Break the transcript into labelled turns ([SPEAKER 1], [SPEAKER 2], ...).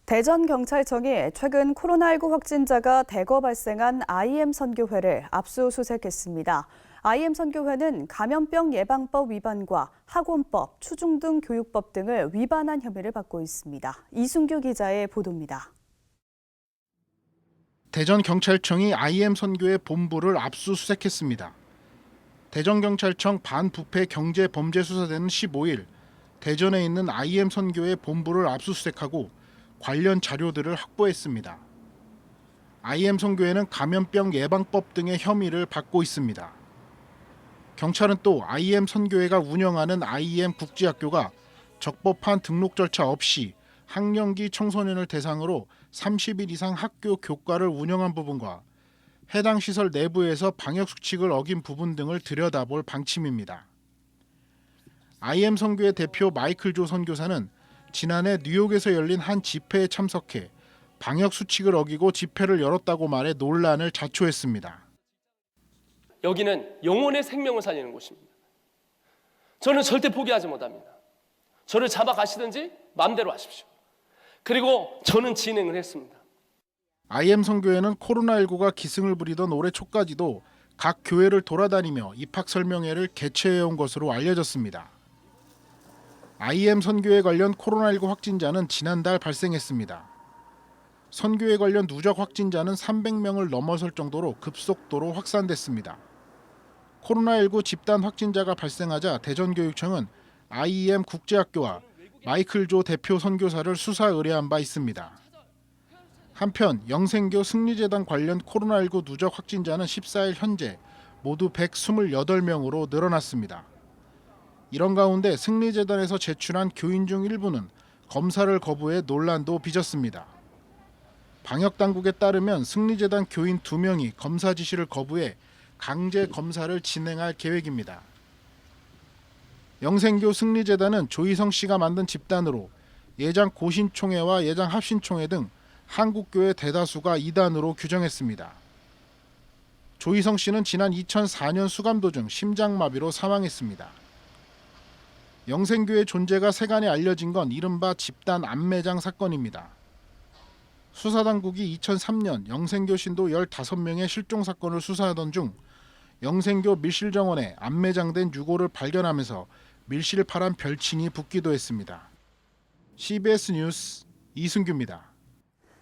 [SPEAKER 1] 대전경찰청이 최근 코로나19 확진자가 대거 발생한 IM 선교회를 압수수색했습니다. IM 선교회는 감염병 예방법 위반과 학원법, 초중등교육법 등을 위반한 혐의를 받고 있습니다. 이순규 기자의 보도입니다.
[SPEAKER 2] 대전경찰청이 IM 선교회 본부를 압수수색했습니다. 대전경찰청 반부패 경제범죄수사대는 15일 대전에 있는 IM 선교회 본부를 압수수색하고 관련 자료들을 확보했습니다. IM 선교회는 감염병 예방법 등의 혐의를 받고 있습니다. 경찰은 또 IM 선교회가 운영하는 IM 국제학교가 적법한 등록 절차 없이 학령기 청소년을 대상으로 30일 이상 학교 교과를 운영한 부분과 해당 시설 내부에서 방역수칙을 어긴 부분 등을 들여다볼 방침입니다. IM 선교회 대표 마이클 조 선교사는 지난해 뉴욕에서 열린 한 집회에 참석해 방역수칙을 어기고 집회를 열었다고 말해 논란을 자초했습니다.
[SPEAKER 3] 여기는 영혼의 생명을 살리는 곳입니다. 저는 절대 포기하지 못합니다. 저를 잡아가시든지 마음대로 하십시오. 그리고 저는 진행을 했습니다.
[SPEAKER 2] IM 선교회는 코로나19가 기승을 부리던 올해 초까지도 각 교회를 돌아다니며 입학설명회를 개최해온 것으로 알려졌습니다. IM 선교회 관련 코로나19 확진자는 지난달 발생했습니다. 선교회 관련 누적 확진자는 300명을 넘어설 정도로 급속도로 확산됐습니다. 코로나19 집단 확진자가 발생하자 대전교육청은 IM 국제학교와 마이클 조 대표 선교사를 수사 의뢰한 바 있습니다. 한편 영생교 승리재단 관련 코로나19 누적 확진자는 14일 현재 모두 128명으로 늘어났습니다. 이런 가운데 승리재단에서 제출한 교인 중 일부는 검사를 거부해 논란도 빚었습니다. 방역당국에 따르면 승리재단 교인 2명이 검사 지시를 거부해 강제 검사를 진행할 계획입니다. 영생교 승리재단은 조희성 씨가 만든 집단으로 예장 고신총회와 예장 합신총회 등 한국교회 대다수가 이단으로 규정했습니다. 조희성 씨는 지난 2004년 수감도 중 심장마비로 사망했습니다. 영생교의 존재가 세간에 알려진 건 이른바 집단 암매장 사건입니다. 수사당국이 2003년 영생교 신도 15명의 실종 사건을 수사하던 중 영생교 밀실정원에 암매장된 유골을 발견하면서 밀실파란 별칭이 붙기도 했습니다. CBS 뉴스 이순규입니다.